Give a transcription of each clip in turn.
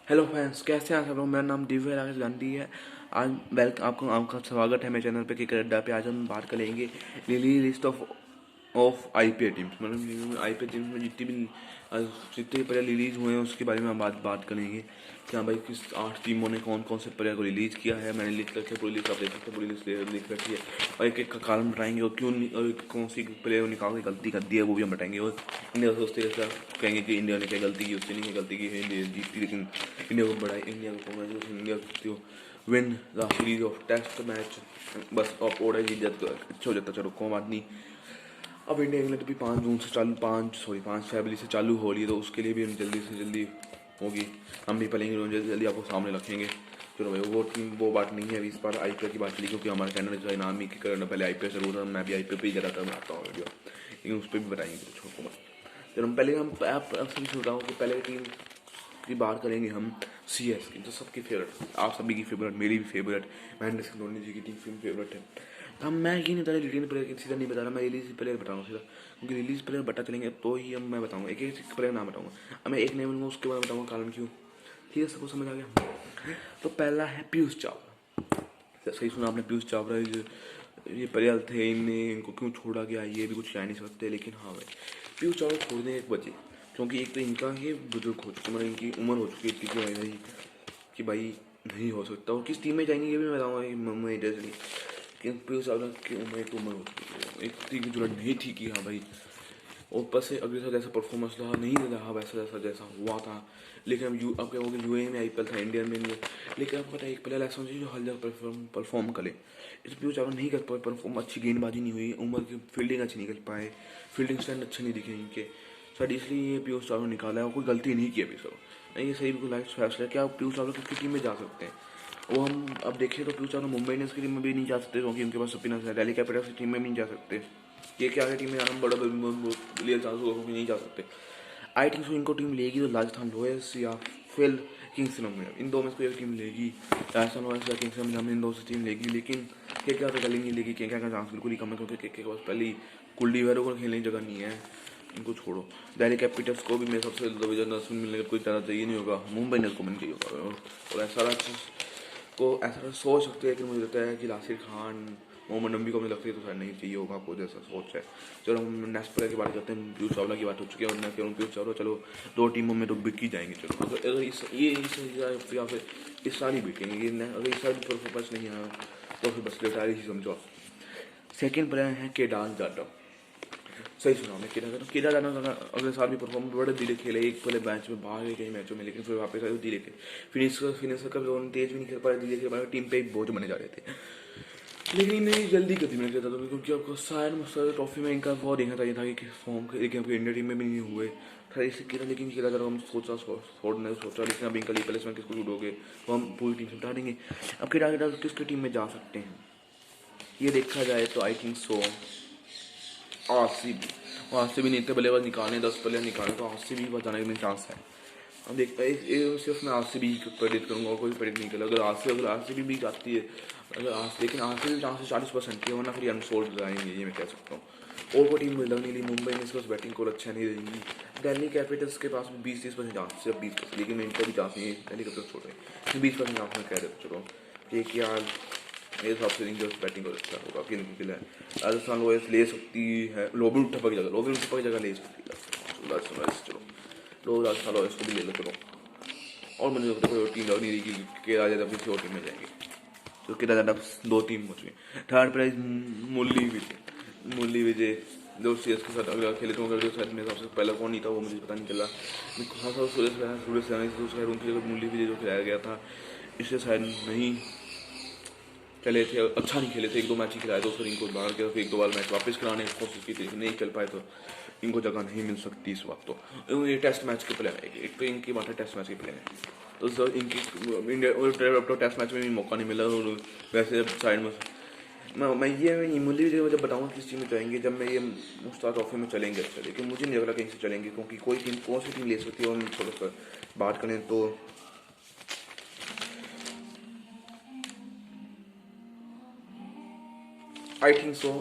Hello friends, कैसे हैं आप सब लोग। मेरा नाम दिव्य राकेश गांधी है। आज वेलकम, आपका स्वागत है मेरे चैनल पे क्रिकेट अड्डा पे। आज हम बात करेंगे lily list of IPL teams, मतलब आईपीएल टीम्स में जितने प्लेयर रिलीज हुए हैं उसके बारे में हम बात करेंगे कि हाँ भाई किस 8 टीमों ने कौन कौन से प्लेयर को रिलीज किया है। मैंने लिस्ट रखी है पूरी लिस्ट, आप देख सकते हैं पूरी लिस्ट लिख रखी है। और एक एक का कारण बताएंगे और क्यों और कौन सी प्लेयर निकाल के गलती कर दी है वो भी हम बताएंगे। और इंडिया सोचते हैं कहेंगे कि इंडिया ने क्या गलती की, उससे नहीं गलती की है, इंडिया जीती, लेकिन इंडिया को बढ़ाई, इंडिया को कॉन्ग्रेचुलेशन, इंडिया को win the series of test match. बस ऑफ ओडा जीत जाता तो अच्छा हो जाता, चलो कोई बात नहीं। अब इंडिया इंग्लैंड भी 5 जून से चालू 5 फरवरी से चालू हो रही है, तो उसके लिए भी हम जल्दी से जल्दी होगी, हम भी पलेंगे जल्दी जल्दी आपको सामने रखेंगे। चलो भाई वो बात नहीं है अभी, इस बार आईपीएल की बात चली, क्योंकि हमारे चैनल जो है नाम ही करना पहले आईपीएल जरूर था। मैं भी आईपीएल पे ही ज़्यादातर बनाता हूँ वीडियो, लेकिन उस पर भी बताएंगे कुछ को मत। चलो हम पहले हम सभी सुन रहा हूँ कि पहले टीम की बात करेंगे हम सीएस की, जो सबकी फेवरेट, आप सभी की फेवरेट, मेरी भी फेवरेट, महेंद्र सिंह धोनी जी की टीम फेवरेट है। तो हम मैं ये नहीं बता रहा रिटेन प्लेयर की, सीधा नहीं बता रहा, मैं रिलीज प्लेयर बताऊँगा सीधा, क्योंकि रिलीज प्लेयर बता चलेंगे तो ही हम मैं बताऊँगा, एक एक प्लेयर नाम बताऊँगा। अब मैं एक नहीं बोलूँगा उसके बाद बताऊँगा कारण क्यों। ठीक है, सबको समझ आ गया। तो पहला है पीयूष चावला। सही सुना आपने, पीयूष चावला ये प्लेयर थे, इनको क्यों छोड़ा गया ये भी कुछ कह नहीं सकते, लेकिन हाँ भाई पीयूष चावला छोड़ने एक बचे, क्योंकि एक तो इनका ये बुजुर्ग हो चुके, मतलब इनकी उम्र हो चुकी है इतनी कि भाई नहीं हो सकता। और किस टीम में जाएंगे ये भी मैं बताऊँगा मैं जैसे, कि पीयूष चावला की उम्र हो चुकी है, एक टीम की जरूरत नहीं थी कि हाँ भाई। और ऊपर से अगले साल जैसा परफॉर्मेंस रहा नहीं रहा वैसा जैसा हुआ था। लेकिन अब क्या हो गया, यूए में आईपीएल था, इंडियन में नहीं है। लेकिन आपको पता है एक प्लेयर ऐसा चाहिए जो हर जगह परफॉर्म करे। इस पीयूष चावला नहीं कर पाए परफॉर्म, अच्छी गेंदबाजी नहीं हुई, उम्र की फील्डिंग अच्छी नहीं कर पाए, फील्डिंग स्टैंड अच्छे नहीं दिखे इनके शायद, इसलिए ये पीयूष चावला निकाला है। और कोई गलती नहीं की अभी सर, नहीं ये सही बिल्कुल लाइक फैसला है कि आप पीयूष चावला किसकी टीम में जा सकते हैं। वो हम अब देखिए तो पीयूष चावला मुंबई इंडियंस की टीम में भी नहीं जा सकते, क्योंकि उनके पास स्पिनर्स है। दिल्ली कैपिटल्स की टीम में भी नहीं जा सकते, ये क्या है टीम में जाना बड़ा लिए चांस होगा, क्योंकि नहीं जा सकते। आई थिंक सो इनको टीम लेगी तो राजस्थान रॉयल्स या फिर किंग्स इलेवन, इन दो में से कोई एक टीम लेगी, राजस्थान रॉयल्स या किंग्स इलेवन, इन दो से टीम लेगी। लेकिन के क्या तो चलेंगी लेगी, के क्या का चांस बिल्कुल ही कम है, क्योंकि के पास पहले कुलदीप यादव को खेलने की जगह नहीं है, इनको छोड़ो। दिल्ली कैपिटल्स को भी मेरे सबसे जबरदस्त मिलने का कोई तरह चाहिए नहीं होगा, मुंबई इंडियंस को मिलना चाहिए होगा। और ऐसा सोच सकते हैं कि मुझे लगता है कि नासिर खान, मोहम्मद नबी को मुझे लगता है तो शायद नहीं चाहिए होगा, आपको जैसा सोच है। चलो हम नेक्स्ट प्लेयर की बात करते हैं, पीयूष चावला की बात हो चुकी है, और मैं कह रहा हूँ पीयूष चावला चलो 2 टीमों में तो बिक ही जाएंगे। चलो अगर इस साल ही बिकेंगे, अगर इस साल भी परफॉर्मेंस नहीं आया तो फिर बस रिटायर ही समझो। सेकेंड प्लेयर है केदार जाधव। सही सुना मैं, केदार जाधव अगले साल भी परफॉर्म बड़े धीरे खेले, एक पहले मैच में बाहर गए कई मैचों में, लेकिन फिर वापस आए धीरे के फिनिशर का भी तेज भी नहीं खेल पाए, धीरे खेल पाए, टीम पे एक बोझ बने जा रहे थे। लेकिन इन्हें जल्दी कर दी मैंने कहता था, क्योंकि आपको शायद मुझसे ट्रॉफी में इनका बहुत देखना चाहिए था कि फॉर्म, लेकिन आपको इंडिया टीम में भी नहीं हुए था इससे किया, लेकिन खेला जरा हम सोचा, लेकिन अब इनका रिप्लेसमेंट किसको ढूंढोगे, तो हम पूरी टीम से हटा देंगे। अब केदार किसकी टीम में जा सकते हैं ये देखा जाए तो आई थिंक सो आरसीबी नहीं, इतने बल्लेबाज निकालने 10 प्लेयर निकालने, तो आरसीबी पर जाने का चांस है। अब देखते हैं, सिर्फ मैं आरसीबी प्रेडिक्ट करूँगा और कोई प्रेडिक्ट नहीं करेगा। अगर आरसीबी भी जाती है, लेकिन आरसीबी चांस 40% की है, वरना फिर अनसोल्ड जाएंगे, ये मैं कह सकता हूँ। और कोई टीम मिल नहीं ली, मुंबई इंडियंस के पास बैटिंग को अच्छा नहीं रहेंगी, दिल्ली कैपिटल्स के पास 20-30% चांस, सिर्फ 20%, लेकिन इनका भी चांस नहीं है, दिल्ली कैपिटल्स छोड़ रहे 20% चांस में कह रहे चलो एक यार मेरे हिसाब से इनके बैटिंग को अच्छा होगा कि इनकी है। राजस्थान रॉयल्स ले सकती है लोबिन उठप्पा की जगह ले सकती है राजस्थान रॉयल्स, चलो लोग राजस्थान रॉयल्स को भी ले लो चलो। और मुझे लगता है कोई टीम लग नहीं रही कि केदार यादव किसी और टीम में जाएंगे, तो केदार यादव 2 टीम हो चुकी। थर्ड प्राइज मुरली विजय जो सीएस के साथ अगर खेले, तो अगर शायद मेरे हिसाब से पहला कौन नहीं था वो मुझे पता नहीं चला, हाँ था सूर्य सेना तो शायद उनकी जगह मुरली विजय जो खिलाया गया था, इससे शायद नहीं चले थे, अच्छा नहीं खेले थे, 1-2 मैच ही खिलाए, तो फिर इनको बाहर के फिर 1-2 बार मैच वापस खिलाने की कोशिश की थी, लेकिन नहीं चल पाए, तो इनको जगह नहीं मिल सकती इस वक्त। तो ये टेस्ट मैच के प्लेयर है, एक तो इनकी बात है टेस्ट मैच के प्लेयर है, तो सर इनकी इंडिया तो टेस्ट मैच में भी मौका नहीं मिला। और वैसे साइड में मैं ये मुरली विजय जब बताऊँगा किस टीम में जाएंगे, जब मैं ये मुश्ताक ट्रॉफी में चलेंगे अच्छा, लेकिन मुझे नहीं लग रहा कहीं से चलेंगे, क्योंकि कोई टीम कौन सी टीम ले सकती है। और थोड़ा बात करें तो आई थिंक सो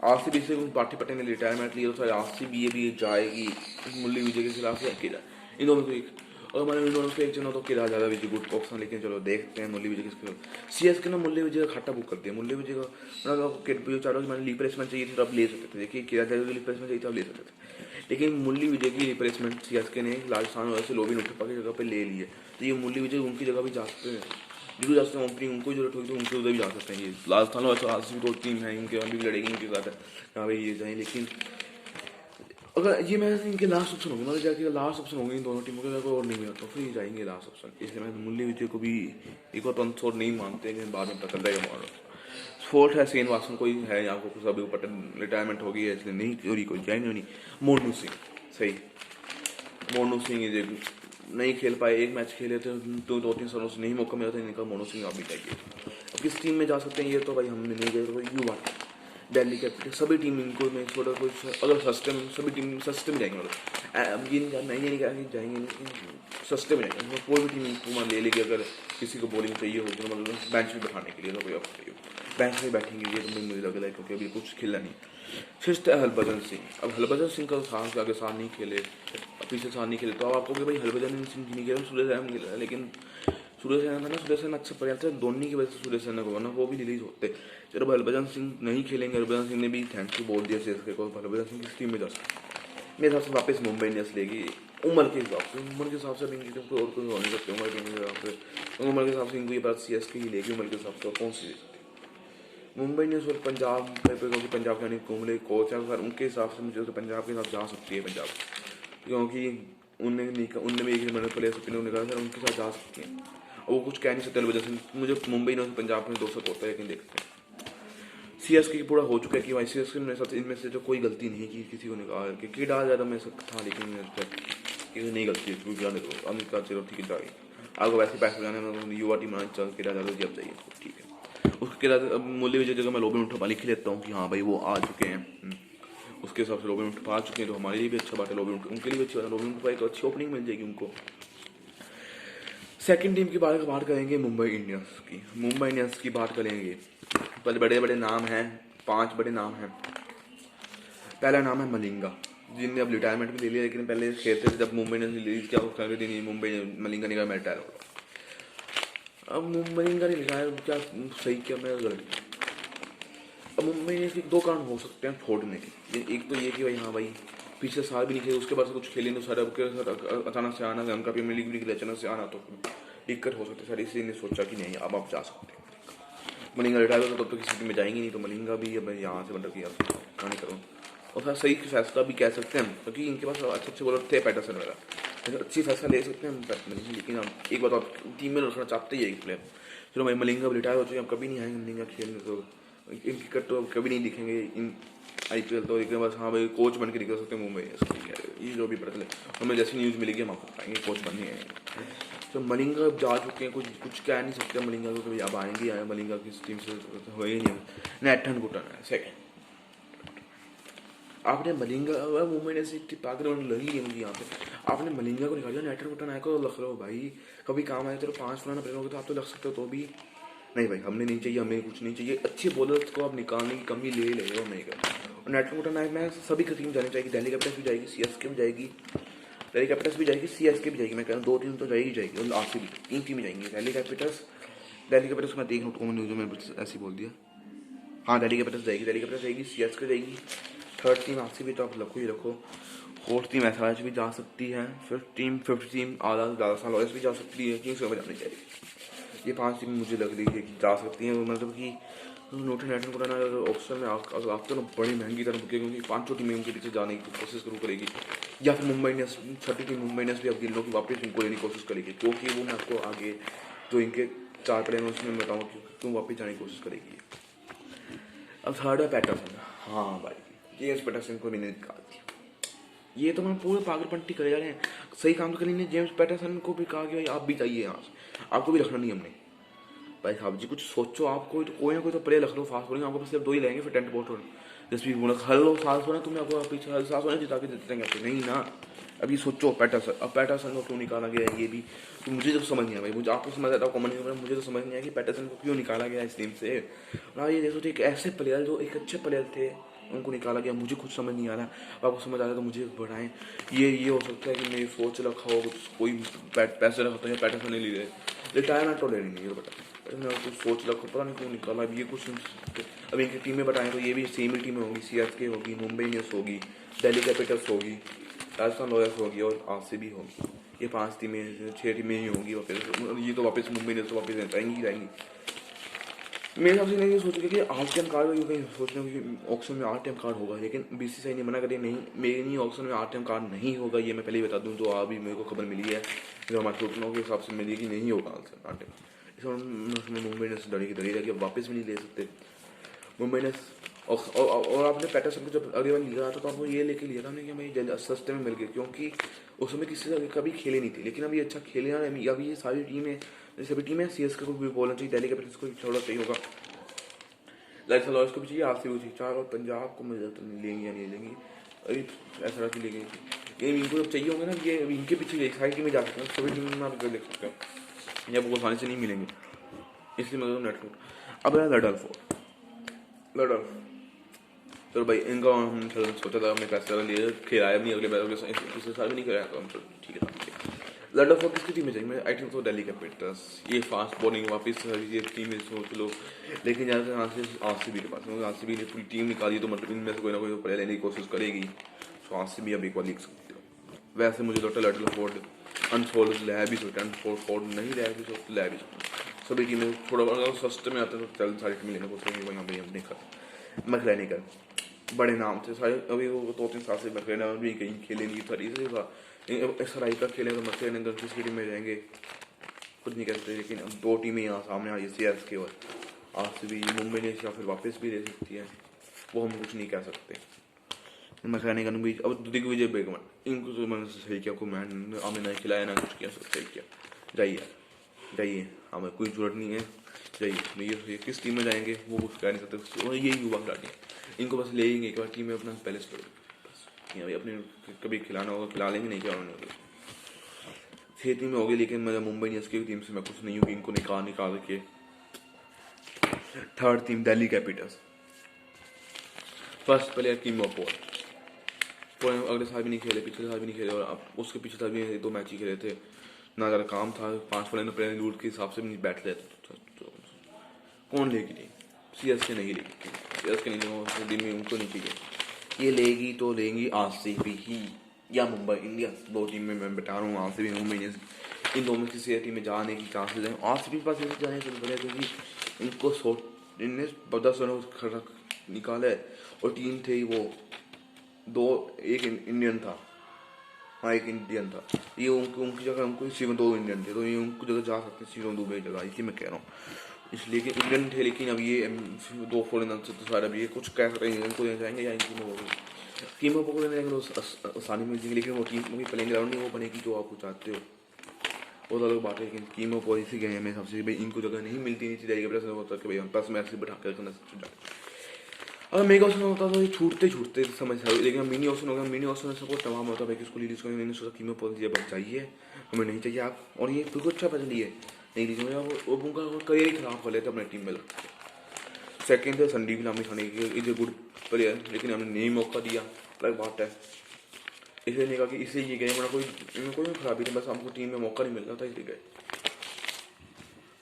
आरसीबी से पार्टी पटेल ने रिटायरमेंट लिया, तो आरसीबी ये भी जाएगी मुरली विजय के खिलाफ या केदार, इन दोनों को एक, और हमारे इन दोनों को एक जन हो तो किरा ज़्यादा विजय गुड ऑप्शन, लेकिन चलो देखते हैं मुरली विजय किसके। CSK ने मुरली विजय का खाता बुक कर दिया। मुरली विजय का मतलब आपको किट भी चारों की मैंने रिप्लेसमेंट चाहिए थी तो आप ले सकते थे। देखिए किरा ज़्यादा रिप्लेसमेंट चाहिए था, आप ले सकते थे, लेकिन मुरली विजय की रिप्लेसमेंट CSK ने राजस्थान वजह से लोबिन उठप्पा की जगह पर ले ली है। तो ये मुरली विजय उनकी जगह भी जा सकते हैं, जरूर जा सकते हैं। ओपनिंग उनको जरूरत होगी तो उनके उधर भी जा सकते हैं। ये राजस्थान वैसे आज भी 2 टीम है इनके, अभी भी लड़ेगी इनके साथ, यहाँ पे ये जाए। लेकिन अगर ये मैं इनके लास्ट ऑप्शन होंगे, मतलब जाके लास्ट ऑप्शन होंगे इन दोनों टीमों के, अगर और नहीं मिला तो फिर जाएंगे लास्ट ऑप्शन। इसलिए मैं मुरली विजय को भी एक और पंथ नहीं मानते, लेकिन बाद में पता चल जाएगा हमारा। फोर्थ है सेन वासन, कोई है यहाँ को सभी ऊपर रिटायरमेंट हो गई है इसलिए नहीं, चोरी कोई जाएंगे नहीं। मोनू सिंह सही, मोनू सिंह नहीं खेल पाए, एक मैच खेले थे तो 2-3 सालों से नहीं मौका मिला था इनका। मोनू सिंह आप भी चाहिए। अब किस टीम में जा सकते हैं ये तो भाई हमने नहीं गए, तो युवा दिल्ली कैपिटल सभी टीम इनको में थोड़ा कोई अगर सस्ते में, सभी टीम सस्ते में जाएंगे। मतलब अब ये नहीं, मैं ये नहीं कहा कि जाएंगे नहीं, सस्ते में जाएंगे। कोई भी टीम इनको ले लेगी, अगर किसी को बॉलिंग चाहिए होगी तो मतलब बेंच में बैठाने के लिए तो कोई ऑप्शन चाहिए, बेंच में बैठेंगे ये तो मुझे लग रहा है, क्योंकि अभी कुछ खेला नहीं। फिर हरभजन सिंह, अब हरभजन सिंह का साल के आगे साल नहीं खेले, पीछे साल नहीं खेले, तो अब आपको कि भाई हरभजन सिंह नहीं खेला, सूर्य रैना खेला, लेकिन सूर्य सेना था ना, सूर्य सेना अच्छा प्लेयर था, धोनी की वजह से सूर्य सेना को, वरना वो भी रिलीज होते। चलो हरभजन सिंह नहीं खेलेंगे, हरभजन सिंह ने भी थैंक यू बोल दिया CSK को, हरभजन सिंह किस टीम में जा सकते मेरे हिसाब से वापस मुंबई इंडियंस लेगी। उम्र के हिसाब से इनकी टीम को और कोई हो नहीं सकते। उम्र के हिसाब से इनको ये बात CSK ही लेगी। उम्र के हिसाब से कौन सी मुंबई इंडियंस और पंजाब, क्योंकि पंजाब के कुंबले कोच है, अगर उनके हिसाब से मुझे तो पंजाब के साथ जा सकती है पंजाब, क्योंकि उनने भी एक नंबर प्लेयर से निकाला था, उनके साथ जा सकती है। और वो कुछ कह नहीं सकते वजह से मुझे मुंबई इंडियंस पंजाब में 200 होता है, लेकिन देखते हैं। CSK पूरा हो चुका है कि भाई CSK मेरे साथ इनमें से जो कोई गलती नहीं की, किसी को निकाल के किट डाल ज़्यादा मेरे साथ था, लेकिन नहीं गलती है क्योंकि जाने दो अमित का, चलो ठीक है जाए आपको वैसे पैसे जाने में युवा टीम आना चल किरा ज़्यादा जब चाहिए ठीक है। उसके किरा मूल्य विजय जगह मैं लोबिन उठा लिख लेता हूँ कि हाँ भाई वो आ चुके हैं, उसके हिसाब से लोबिन उठा चुके हैं, तो हमारे लिए भी अच्छा बात है। लोबिन उनके लिए भी अच्छी बात है, लोबिन उठा तो अच्छी ओपनिंग मिल जाएगी उनको। सेकंड टीम की बात करेंगे मुंबई इंडियंस की। मुंबई इंडियंस की बात करेंगे, पहले बड़े बड़े नाम हैं, 5 बड़े नाम हैं। पहला नाम है मलिंगा, जिनने अब रिटायरमेंट भी ले लिया, लेकिन पहले खेलते थे जब मुंबई इंडियंस रिलीज किया उसका अगले दिन ही मुंबई मलिंगा निकाल मैं रिटायर होगा। अब मुंबई मलिंगा ने रिटायर क्या सही किया, मैं गलत। अब मुंबई इंडियंस के 2 कारण हो सकते हैं छोड़ने के। एक तो ये कि भाई हाँ भाई पिछले साल भी नहीं खेले, उसके बाद से कुछ खेले नहीं, सारे अचानक से आना, उनका प्रीमियर लीग भी अचानक से आना तो दिक्कत हो सकती है सारी, इसलिए ने सोचा कि नहीं अब आप जा सकते हैं। मलिंगा रिटायर होता तब तो किसी टीम में जाएंगे नहीं, तो मलिंगा भी अब यहाँ से मतलब कि यार कहानी करूँ और फिर सही फैसला भी कह सकते हैं, क्योंकि इनके पास अच्छे बॉलर थे पैटरसन वगैरह, अच्छी फैसला ले सकते हैं। लेकिन हम एक बात आप टीम में रखना चाहते ही एक प्लेयर, चलो भाई मलिंगा रिटायर हो चुके हैं, कभी नहीं आएंगे मलिंगा खेलने, तो इनकी कट तो कभी नहीं दिखेंगे इन IPL, तो एक बस हाँ भाई कोच बन के निकल सकते हैं मुंबई, ये जो भी पता चले हमें जैसी न्यूज़ मिलेगी हम आपको बताएंगे कोच बनने आएंगे। तो मलिंगा जा चुके हैं, कुछ कह नहीं सकते मलिंगा को, कभी अब आएंगे आए मलिंगा किस टीम से हो ही नहीं। नेथन कुटन है सेकंड। आपने मलिंगा मुंबई ने से पाकर लगी है मुझे यहाँ पे, आपने मलिंगा को निकाल दिया, नेथन कुटन आए को लग रहा हो भाई कभी काम आए, चलो 5 पुराना प्लेयर होगा तो आप तो लग सकते हो, तो भी नहीं भाई हमने नहीं चाहिए, हमें कुछ नहीं चाहिए, अच्छे बॉलर्स को आप निकालने की कमी ले रहे हो नहीं कर। और नेटवर्क उठा नायक में सभी की टीम जानी चाहिए, दिल्ली कैपिटल्स भी जाएगी, CSK भी जाएगी, दिल्ली कैपिटल्स भी जाएगी, CSK भी जाएगी, मैं कह रहा हूँ 2 टीम तो जाएगी और RCB 3 टीमें जाएंगी। दिल्ली कैपिटल्स को मैं देख रहा हूँ न्यूज़ में ऐसे बोल दिया, हाँ दिल्ली कैपिटल्स जाएगी, CSK जाएगी, 3rd टीम RCB तो आप रखो ही रखो, 4th टीम SRH भी जा सकती है, 5th टीम ज़्यादा साल भी जा सकती है, किंग्स में जानी चाहिए। ये 5 टीम मुझे लग रही है कि जा सकती हैं, मतलब कि नोटन नेटन को ना ऑप्शन में आप तो बड़ी महंगी तरह, क्योंकि 5 टीमें उनके पीछे जाने की कोशिश शुरू करेगी, या फिर मुंबई इंडियंस 6ठी टीम मुंबई इंडियंस भी अब गिन लो कि वापस इनको लेने की कोशिश करेगी, क्योंकि वो मैं आपको आगे जो इनके 4 प्लेयर उसमें बताऊँ क्यों वापस जाने की कोशिश करेगी। अब 3rd है पैटरसन, हाँ भाई जेम्स पैटरसन को मैंने निकाल दिया, ये तो मैं पूरे पागलपंटी करे जा रहे हैं, सही काम तो करेंगे। जेम्स पैटरसन को भी कहा कि भाई आप भी चाहिए यहाँ से, आपको भी रखना नहीं हमने भाई साहब जी, कुछ सोचो, आपको तो कोई ना कोई तो प्लेयर रख लो फास्ट बॉलिंग, आपको सिर्फ 2 ही रहेंगे फिर 10 बॉल और जसप्रीत बुमराह हर लो फास्ट बॉलर, तुम्हें आपको पीछे हर साथ होने जिता के देते हैं नहीं ना। अभी सोचो पैटरसन को क्यों निकाला गया है, ये भी तो मुझे तो समझ नहीं आया भाई, मुझे आपको समझ आता है कॉमेंट में, मुझे तो समझ नहीं आया कि पैटरसन को क्यों निकाला गया इस टीम से। और ये देखो तो एक ऐसे प्लेयर जो एक अच्छे प्लेयर थे, उनको निकाला गया, मुझे कुछ समझ नहीं आ रहा। आपको समझ आ रहा है तो मुझे बढ़ाएं। ये हो सकता है कि मैं सोच रखा हो कोई पैसे रखता है, पैटर्न नहीं ले रहे, रिटायरमेंट तो लेनी नहीं है बता, मैं कुछ सोच रखा, पता नहीं क्यों निकाला। अब ये कुछ अब इनकी टीमें बताएं तो ये भी सेम ही टीमें होंगी, CSK होगी, मुंबई इंडियंस होगी, दिल्ली कैपिटल्स होगी, राजस्थान रॉयल्स होगी और RCB होगी। ये 5 टीमें 6 टीमें ही होंगी वापस। ये तो वापस मुंबई इंडियंस तो वापस जाएंगी जाएंगी। मेरे हिसाब से नहीं सोच कि RTM कार्ड कहीं सोच रहे हो कि ऑक्शन में RTM कार्ड होगा, लेकिन BCCI ने मना करिए, नहीं मेरे नहीं ऑक्शन में RTM कार्ड नहीं होगा। ये मैं पहले ही बता दूं, जो अभी मेरे को खबर मिली है, जो हमारे सूचनाओं के हिसाब से मिली कि नहीं होगा RTM। इसमें मुंबई इंडियंस डरी की डरी रहेगी, अब वापस भी नहीं ले सकते मुंबई इंडियंस। और आपने पैटर्सन को जब अगले बार लिया था तो आपको ये लेके लिया था हमने कि हमें सस्ते में मिल गए, क्योंकि उस समय किसी से कभी खेले नहीं थे, लेकिन अभी अच्छा खेले हैं। अभी ये सारी टीमें, सभी टीमें CSK को भी बोलना चाहिए, दिल्ली कैपिटल्स को थोड़ा सही होगा, लाइक लॉयर्स को भी चाहिए, RCB को चाहिए, 4 और पंजाब को मिल तो लेंगे या नहीं लेंगे, अभी ऐसा रहा कि लेंगे। ये इनको जब चाहिए होंगे ना, ये अभी इनके पीछे सारी टीमें जा सकते हैं, सभी टीमें में आप देख सकते हैं, जब वो आसानी से नहीं मिलेंगे, इसलिए मैं नेटवर्क। अब है लडल चलो भाई, इनका हम सोचा था हमने पैसे लिए, खिलाया नहीं, अगले बार पिछले साल भी नहीं खिलाया, तो हम ठीक है। लडल फोर किसकी टीम में चाहिए? आई थिंक तो दिल्ली कैपिटल्स। ये फास्ट बॉलिंग वापस ये टीम में सोच लो, लेकिन ज़्यादा यहाँ से RCB के पास, क्योंकि RCB ने पूरी टीम निकाली, तो मतलब इनमें से कोई ना कोई प्लेयर लेने की कोशिश करेगी, तो RCB अब एक बार लिख सकते हो। वैसे मुझे लगता है लडल फोर्ड अनफोल्ड ले भी सकते, अनफोल्ड नहीं ले भी सकते, ले भी सकते। सभी टीमें थोड़ा अगर सस्ते में आते हैं तो चल सारी टीमें लेने को सोचेंगे, वहीं भाई हमने खा मैकलैनी का बड़े नाम थे सारे, अभी वो 2-3 साल से मैकलैनी भी कहीं खेले नहीं था, इसलिए था SRI का खेले तो मैकलैनी किस टीम में जाएंगे कुछ नहीं कहते। लेकिन अब 2 टीमें यहाँ सामने आ रही है, CSK और RCB। मुंबई इंडियंस या फिर वापस भी ले सकती है, वो हम कुछ नहीं कह सकते। मैकलैनी का भी अब दिग्विजय बेगमन, इनको तो मैंने सही किया, आपको हमें नहीं खिलाया ना कुछ किया, सब सही किया। जाइए हमें कोई जरूरत नहीं है, जाइए। ये किस टीम में जाएंगे वो कुछ कह नहीं सकते, ये युवा खिलाड़ी हैं, इनको बस ले लेंगे एक बार टीम में अपना पैलेस पर, बस भाई अपने कभी खिलाना होगा खिला लेंगे, नहीं खिलाना होगा 6 टीम में होगी। लेकिन मैं मुंबई इंडियंस की टीम से मैं कुछ नहीं हूँ, इनको निकाल के 3rd team Delhi Capitals. First player king of ball, अगले साल भी नहीं खेले, पिछले साल भी नहीं खेले, और अब उसके पिछले साल भी 2 मैच ही खेले थे, ना ज़्यादा काम था, 5 प्लेयर रूट के हिसाब से भी नहीं बैठ रहे थे, तो कौन लेगी टीम? CSK नहीं लेगी, CSK नहीं टीम में उनको नहीं चाहिए। ये लेगी तो लेंगी RCB ही या मुंबई इंडियंस, 2 टीम में मैं बता रहा हूँ, RCB मुंबई इंडियंस, इन दोनों में किसी टीम में जाने की चांसेस हैं। RCB के पास ऐसे जाने से बढ़िया, क्योंकि इनको इनने 10 रन निकाला है, और टीम थे वो 2, एक इंडियन था, हाँ एक इंडियन था, ये उनकी जगह उनको सिर्फ 2 इंडियन थे, तो ये उनको जगह जा सकते हैं, सिर्फ 2 जगह, इसी मैं कह रहा हूँ, इसलिए कि इंडियन थे। लेकिन अब ये 2 फॉरेनर से तो सारे अब ये कुछ कह सकते हैं, इनको ले जाएंगे या इनकी में होगी टीमों को लेने जाएंगे आसानी मिल जाएगी, लेकिन वो टीम की प्लेइंग ग्राउंड नहीं वो बनेगी जो आप चाहते हो, वो तो अलग बात है। लेकिन टीमों पॉलिसी गए मेरे हिसाब से भाई इनको जगह नहीं मिलती, नीचे जाएगी प्लस होता कि भाई हम 10 मैच से बैठा कर अगर मेगा ऑप्शन होता तो ये छूटते समझ सकते, लेकिन मिनी ऑप्शन होगा, मिनी ऑप्शन से बहुत तमाम होता है भाई, किसको लीजिए मैंने सोचा कीमत पॉलिसी अब चाहिए, हमें नहीं चाहिए आप, और ये बिल्कुल अच्छा पैसा लिए नहीं लीजिए, वो उनका करियर ही खराब कर लेते अपने टीम में लग। सेकेंड है संदीप लामी खाने की, इज ए गुड प्लेयर, लेकिन हमने नहीं मौका दिया, अलग बात है, इसलिए नहीं कहा कि इसलिए ये गए, वरना कोई खराबी नहीं, बस हमको टीम में मौका नहीं मिल रहा था इसलिए गए।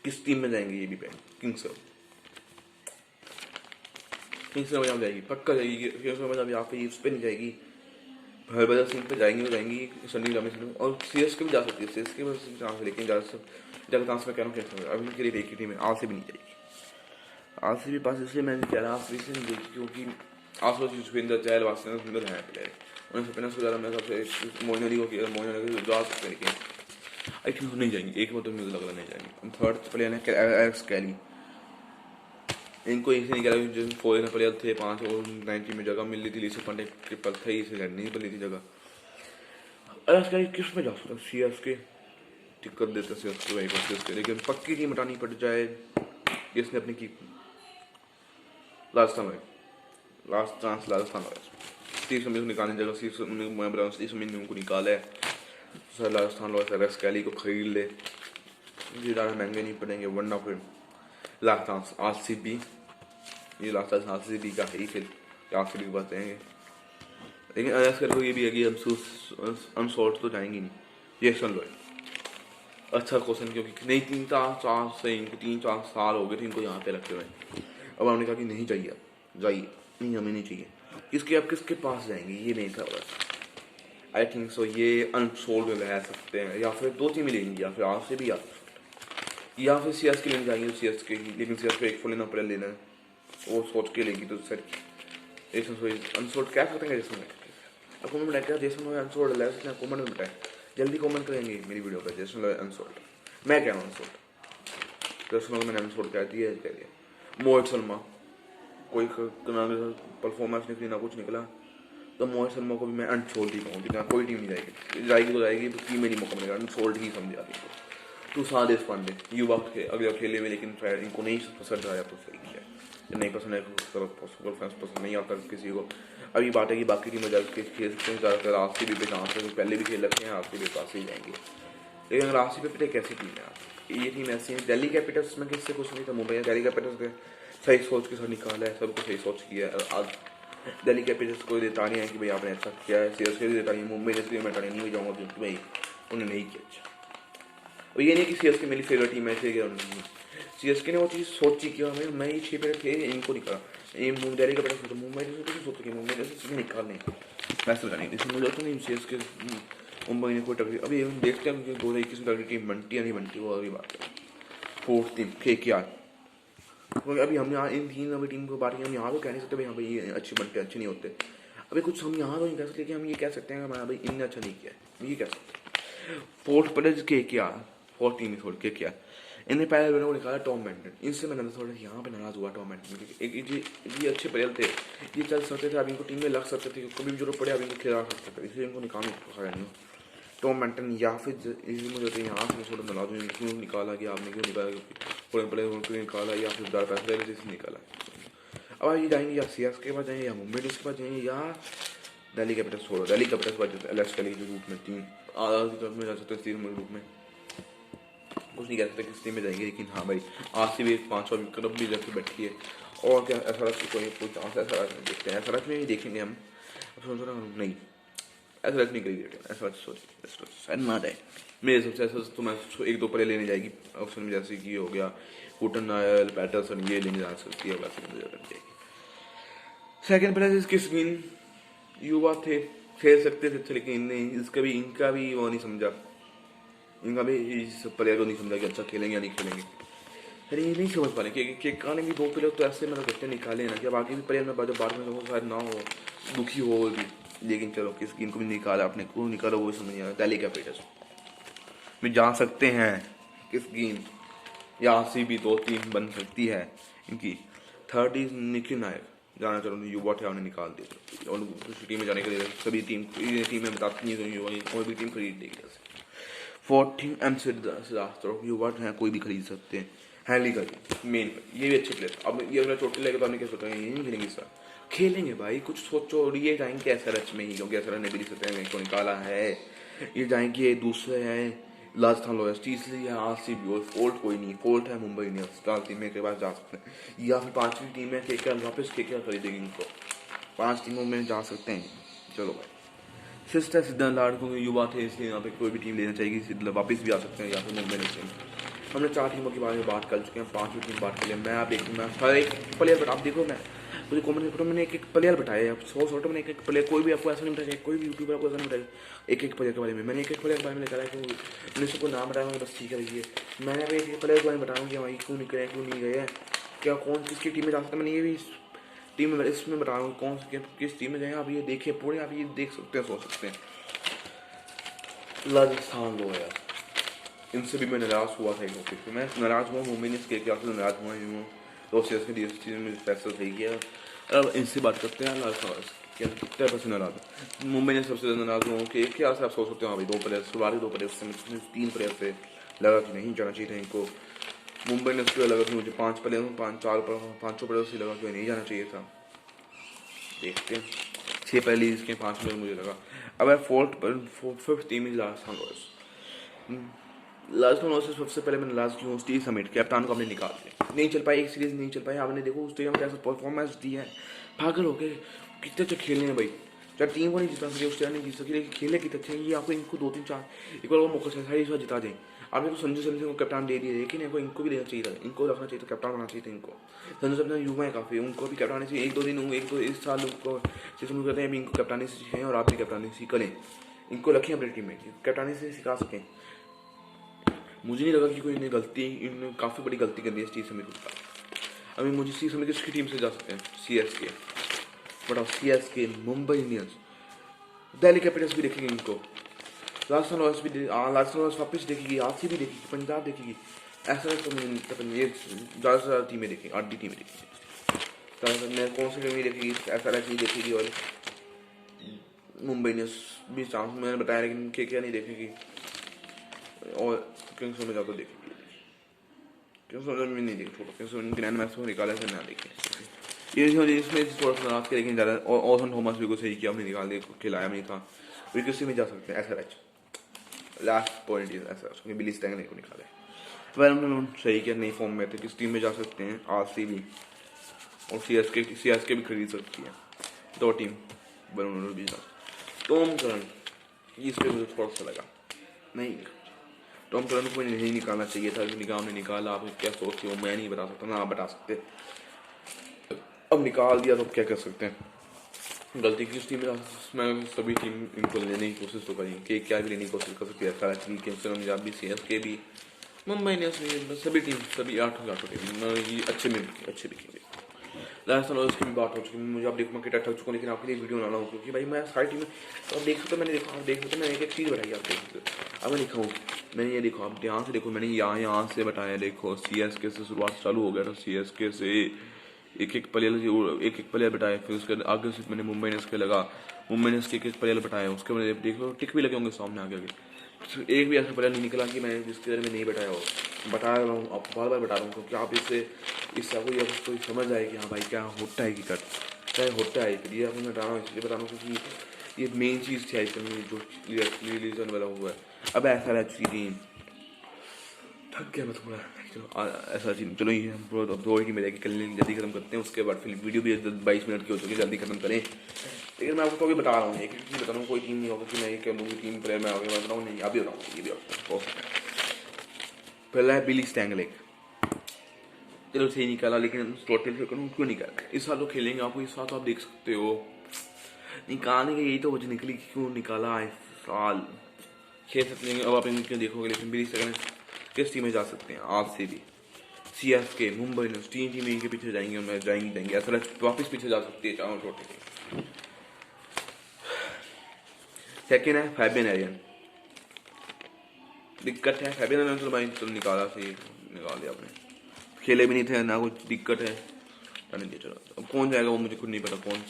किस टीम में जाएंगे ये भी पे किंग्स में जाएगी, पक्का जाएगी, मतलब यहाँ पे इस पे नहीं जाएगी, हरभजन सिंह पे जाएंगी, वो जाएंगी संदीप लामी सिंह, और CSK भी जा सकती है, CSK में चांस है, लेकिन ज़्यादा चांस में कह रहा हूँ क्या अभी के लिए एक ही टीम है, RCB नहीं जाएगी। RCB पास इसलिए मैं कह रहा RCB से नहीं देखी, क्योंकि आसपास सुखविंदर चहल वास्तव सुंदर है प्लेयर, उन्हें सपना से ज़्यादा मेरे सबसे मोइन अली को किया, मोइन अली को जा सकते हैं, लेकिन आई थिंक नहीं जाएंगे, एक मतलब मुझे लग रहा नहीं जाएंगे। 3rd प्लेयर है एलेक्स कैली, इनको इसे नहीं कह रहा, जो फॉरेनर प्लेयर थे 5 और 90 में जगह मिल रही थी, ऋषभ पंडित ट्रिपल थे, इसे नहीं मिल रही थी जगह। एलेक्स कैली किस में जा सकता? CSK टिकट देते CSK वही पर CSK, लेकिन पक्की टीम हटानी पड़ जाए, इसने अपनी की राजस्थान में लास्ट चांस, राजस्थान रॉयल्स 30 को निकालने जगह 30 में उनको निकाला है, सर राजस्थान रॉयल्स एलेक्स कैली को खरीद ले, ये ज़्यादा महंगे नहीं पड़ेंगे, वरना फिर लास्ट चांस RCB, ये लास्ट चांस RCB का है ही, फिर आरसीबी के पास जाएंगे, लेकिन अनएक्सपेक्टेड को ये भी है कि अनसोल्ड तो जाएंगे नहीं। जेसन लॉयड अच्छा क्वेश्चन, क्योंकि नहीं 3-4 से इनके 3-4 साल हो गए थे इनको यहाँ पे रखे हुए। अब हमने कहा कि नहीं चाहिए, जाइए, नहीं हमें नहीं चाहिए। किसके पास जाएंगे ये नहीं था बस। आई थिंक सो ये अनसोल्ड में रह सकते हैं, या फिर 2 टीमें लेंगी, या फिर आरसीबी या फिर सीएसके लेने जाएंगे तो सीएसके ही, लेकिन सीएसके एक फुल प्लेयर लेना है, वो सोच के लेगी तो सर अनसोल्ड क्या सकते हैं जैसे अब कमेंट में क्या जेसन लॉयड अनसोल्ड है, उसने कमेंट में बताया, जल्दी कमेंट करेंगे मेरी वीडियो पर जेसन लॉयड अनसोल्ड। मैं क्या अनसोल्ड, जेसन लॉयड मैंने अनसोल्ड कह दिया। मोहित शर्मा कोई परफॉर्मेंस निकली ना कुछ निकला, तो मोहित शर्मा को भी मैं अनसोल्ड ही कहूँ। कोई टीम नहीं जाएगी तो जाएगी, तो टीम में नहीं मौका मिलेगा, अनसोल्ड ही समझ आती है। तुषार देशपांडे युवा के अगले खेले हुए, लेकिन शायद इनको नहीं पसंद आया तो सही है, नहीं पसंद है सुपर फैंस पसंद नहीं आता किसी को। अभी बात है कि बाकी टीमें जाकर खेल सकते हैं, ज़्यादातर आरसीबी पे जहाँ से पहले भी खेल रखे हैं आरसीबी पास ही जाएंगे। लेकिन अगर आरसीबी पे कैसी टीम है, ये टीम ऐसी है। दिल्ली कैपिटल्स में किससे कुछ नहीं था, मुंबई दिल्ली कैपिटल्स ने सही सोच के साथ निकाला है, सबको सही सोच किया है। आज दिल्ली कैपिटल्स को देता नहीं है कि भाई आपने अच्छा किया है, सीएसके भी देता नहीं, मुंबई ने मैं टाने नहीं जाऊँगा क्योंकि भाई उन्हें नहीं किया अच्छा। और ये नहीं कि सीएसके मेरी फेवरेट टीम है, सीएसके ने वो चीज़ सोची कि मैं ये 6 प्लेयर थे इनको निकाला, ये दिल्ली का प्लेयर सोचा, मुंबई ने सोचा कि मुंबई ने चीज़ें निकालने वैसे बताने, इसलिए मुझे तो नहीं सीएसके मुंबई ने कोई टक्कर। अभी हम देखते हैं कि 2021 में टक्कर टीम बनती या नहीं बनती, वो अभी बात है। 4th टीम KKR, अभी हम यहाँ इन 3 अभी टीम को बात हम यहाँ तो कह नहीं सकते भाई हाँ भाई ये अच्छे बनते अच्छे नहीं होते। अभी कुछ हम यहाँ तो नहीं कह सकते कि हम ये कह सकते हैं भाई इनने अच्छा नहीं किया, ये कह सकते। 4th player KKR, 4th team थोड़ी KKR, इन्हें पहले मैंने वो निकाला टॉम बेंटन। इनसे मैंने थोड़ा यहाँ पे नाराज हुआ टॉम बेंटन, क्योंकि ये अच्छे प्लेयर थे, ये चल सकते थे, अब इनको टीम में लग सकते थे, कभी भी जरूरत पड़े अब इनको खिला सकते थे, इसलिए इनको निकालने खाया नहीं टॉम बेंटन। या फिर मुझे यहाँ से थोड़ा नाराज हूँ, क्यों निकाला कि आपने क्यों निकाला, फॉरेन प्लेयर क्यों निकाला, या फिर ज़्यादा पैसे ले से निकाला। अब ये जाएंगे या सीएसके के पास जाएंगे, या मुंबई इंडियंस के पास जाएंगे, या दिल्ली कैपिटल्स छोड़ो, दिल्ली कैपिटल्स के पास एलेक्स कैली के रूप में 3 आधा में जा सकते हैं, 3 रूप में कुछ नहीं कह सकते किस टीम में जाएंगे। लेकिन हाँ भाई आरसीबी 5 विकेट भी रख बैठी है, और क्या ऐसा कोई चांस ऐसा देखते हैं, ऐसा में ही देखेंगे हम। अब सोच रहा हूँ नहीं ऐसा नहीं करेगी, ऐसा शायद ना जाए मेरे हिसाब से। ऐसा तो मैं 1-2 प्लेयर लेने जाएगी ऑप्शन में, जैसे कि हो गया हुटन नायल पैटरसन, ये लेने जा सकती है, वैसे मुझे जाएगी। सेकंड प्लेयर इसकी स्क्रीन युवा थे, खेल सकते थे, लेकिन इनका भी वो नहीं समझा, इनका भी इस प्लेयर को नहीं समझा कि अच्छा खेलेंगे या नहीं खेलेंगे। अरे ये नहीं समझ पा रहे कि काने भी 2 प्लेयर तो ऐसे मतलब कितने निकाले ना कि अब आगे भी प्लेयर में जब बाद में शायद ना हो दुखी हो भी, लेकिन चलो किस इनको भी निकाला, अपने को निकाला वो समझ नहीं आ रहा। दिल्ली कैपिटल्स में जा सकते हैं किस गेम, या आरसीबी 2-3 बन सकती है इनकी। 3rd इज निखिल नायक, जाना चलो युवा थे उन्हें निकाल दिया, और दूसरी टीम में जाने के लिए सभी टीम में बताती नहीं तो और भी टीम खरीद देगी। 4th टीम एमसीडी युवा हैं, कोई भी खरीद सकते हैं। हैली का मेन ये भी अच्छे प्लेयर, अब ये अगर चोट लगेगा तो हमने क्या सोचा ये नहीं खेलेंगे, सर खेलेंगे भाई कुछ सोचो। और ये जाएंगे एसआरएच में ही, क्योंकि एसआरएच ने भी सकते हैं को निकाला है, ये जाएंगे दूसरे हैं राजस्थान रॉयल्स, तीसरी है आरसीबी, और 4th कोई नहीं, 4th है मुंबई इंडियंस। 4 टीमें के बाद जा सकते हैं, या फिर 5वीं टीम है केकेआर, वापस केकेआर खरीदेगी इनको, 5 टीमों में जा सकते हैं। चलो भाई सिस्टर सिद्धांत लाड को युवा थे, इसलिए यहाँ पे कोई भी टीम लेना चाहिए, वापस भी आ सकते हैं, या फिर मुंबई इंडियंस। हमने 4 टीमों के बारे में बात कर चुके हैं, 5वीं टीम बात कर लिया। मैं आप देखूँ मैं हर एक प्लेयर बता, आप देखो मैं मुझे कॉमेंट फोटो मैंने एक प्लेयर बताया, अब 100 फोटो मैंने एक प्लेयर, कोई भी आपको ऐसा नहीं बताया, कोई भी यूट्यूबर आपको ऐसा नहीं बताया एक प्लेयर के बारे में। मैंने एक प्लेयर के बारे में निकाला, क्यों मैंने सबको नाम बताया, बस ठीक है भैया मैंने अभी एक प्लेयर के बारे में बताऊँ कि भाई क्यों निकले क्यों नहीं गए, क्या कौन किसकी टीम में जा सकता है। मैंने ये भी टीम में इसमें बता रहा हूँ कौन किस टीम में जाएंगे, आप ये देखिए पूरे, आप ये देख सकते हैं, सोच सकते हैं। राजस्थान रॉयल्स, इनसे भी मैं नाराज हुआ था, क्योंकि मैं नाराज हुआ मुंबई ने इसके क्या नाराज हुआ हूँ, तो चीज़ में फैसला सही किया। अब इनसे बात करते हैं कितने परसेंट नाराज मुंबई ने सबसे ज़्यादा नाराज हुआ कि क्या से आप सोच सकते हो अभी 2 प्लेयर शुरुआती 2 प्लेयर से 3 प्लेयर से लगा कि नहीं जाना चाहिए था इनको। मुंबई ने उसके लगा कि मुझे 5 प्लेयर 5 प्लेयर से लगा कि नहीं जाना चाहिए था। देखते हैं 6 पहले इसके 5 प्लेयर मुझे लगा। अब 5th team is Rajasthan Royals. सबसे पहले मैंने लास्ट क्यों स्टीव समिट कैप्टन को हमने निकाल दिया, नहीं चल पाई, एक सीरीज नहीं चल पाई। आपने देखो उस टाइम कैसा परफॉर्मेंस दी है, पागल हो गए कितने अच्छे खेलने हैं भाई, चाहे टीम को नहीं जिता सके, उस नहीं जीत सके, लेकिन खेले कितने अच्छे हैं। ये आपको इनको 2-3-4 एक बार वो मौका चाहिए, इस बार जिता दें। आपने तो संजू सैमसन को कप्तान दे दिया, लेकिन इनको भी देना चाहिए था, इनको रखना चाहिए था, कप्तान बनाना चाहिए था इनको। संजू सैमसन युवा है काफ़ी, उनको भी कप्तानी से एक दो इस साल उनको जैसे कहते हैं अभी इनको कप्तानी से सीखें, और आप भी कप्तानी सीख लें, इनको रखें अपनी टीम में, कप्तानी से सिखा सकें। मुझे नहीं लगा कि कोई इन्होंने काफ़ी बड़ी गलती कर दी है स्टीव स्मिथ के ऊपर। अभी मुझे स्टीव स्मिथ किसकी टीम से जा सकते हैं, CSK, but CSK, Mumbai Indians, Delhi Capitals भी देखेंगे इनको, राजस्थान रॉयल्स वापस देखेगी, RCB भी देखेगी, पंजाब देखेगी, ऐसा तो ये ज़्यादा से ज़्यादा टीमें देखेंगी, 8 टीमें देखेंगी। मैं कौन सी टीमें देखेगी, SRH नहीं देखेगी, और मुंबई इंडियंस भी चांस मैंने बताया, लेकिन KKR नहीं देखेगी, और किंग्स में ज़्यादा देखेगी, किंग्स में नहीं देखी, छोड़ो, किंग्स में ग्रैंड मैच को निकाला से ना देखिए। ये इसमें थोड़ा सा नाराज के, लेकिन ज़्यादा, और ऑसन थॉमस भी को सही किया, हमने निकाल दिया, खिलाया नहीं था, किसी में जा सकते हैं SRH, लास्ट पॉइंट ऐसा उसमें बिली स्टैंगले को निकाले, वेल सही किया, नई फॉर्म में थे, किस टीम में जा सकते हैं, RCB और CSK भी खरीद सकती है, 2 टीम भी जा। टॉम करन, इस पर मुझे थोड़ा सा लगा नहीं, टॉम करन को नहीं निकालना चाहिए था, निकाल ने निकाला, आप क्या सोचते हो मैं नहीं बता सकता ना, आप बता सकते, अब निकाल दिया तो क्या कर सकते हैं, गलती की उस टीम में सभी टीम इनको लेने की कोशिश तो करेंगे, कि क्या भी लेने की कोशिश कर सकती है, SRH भी, किंग्स पंजाब भी, CSK भी, मुंबई इंडियंस भी, सभी टीम, सभी 8 टीम अच्छे बिकेंगे। राजस्थान रॉयल्स की भी बात हो चुकी है, मुझे आप देखो मैं कितना थक चुका हूँ, लेकिन आपके लिए वीडियो बना रहा हूँ, क्योंकि भाई मैं सारी टीमें तो आप देख सकते, मैंने देखा, आप देख सकते, मैंने एक चीज़ बताई, आप देख सकते। अब मैं लिखा हूँ, मैंने ये देखो, आप ध्यान से देखो, मैंने यहाँ से बताया, देखो CSK से शुरुआत चालू हो गया था, CSK से एक प्लेयर बताया, फिर उसके आगे से मैंने मुंबई इंडियंस के लगा, मुंबई इंडियंस के एक प्लेयर बताया, उसके मैंने देखो टिक भी लगे होंगे सामने आगे, एक भी ऐसा प्लेयर नहीं निकला कि मैं जिसके बारे में नहीं बताया हो, बता रहा हूँ, आप बार बता रहा हूँ, क्योंकि आप इससे आपको कोई समझ आए कि हाँ भाई क्या होता है, कि क्या होता है, ये आपको मैं बता रहा हूँ, इसलिए बता रहा हूँ क्योंकि ये मेन चीज़ थी आईपीएल में जो रिलीजन वाला हुआ है। अब ऐसा टीम थक गया मैं थोड़ा, चलो ऐसा चीज, चलो ये हम पूरा 2 ही मिलेगी, कल जल्दी खत्म करते हैं, उसके बाद फिर वीडियो भी 22 मिनट की हो चुकी है, जल्दी खत्म करें। लेकिन मैं आपको तो अभी बता रहा हूँ, एक चीज़ बता रहा हूँ, कोई टीम नहीं होगा कि मैं क्या मूवी टीम प्लेयर में आगे बता रहा हूँ, नहीं अभी बताऊँ, ये भी हो सकता है। पहला है बिली स्टैंगले, चलो सही निकाला, लेकिन टोटल फिर करूँ क्यों निकाला, इस साल तो खेलेंगे, आपको इस साल तो आप देख सकते हो निकालने की, यही तो वजह निकली क्यों निकाला इस साल, खेल सकते हैं। अब आप इनको देखोगे, लेकिन बिली स्टैंगले किस टीम में जा सकते हैं, RCB, CSK, मुंबई इंडियंस, 3 टीमें इनके पीछे जाएंगे, ऐसा वापस पीछे जा सकती है, चारों छोटे टीम। सेकेंड है फैबियन एरियन, दिक्कत है फैबियन एरियन, तो भाई चलो निकाल दिया आपने, खेले भी नहीं थे ना, कुछ दिक्कत है, चलो अब कौन जाएगा वो मुझे खुद नहीं पता, कौन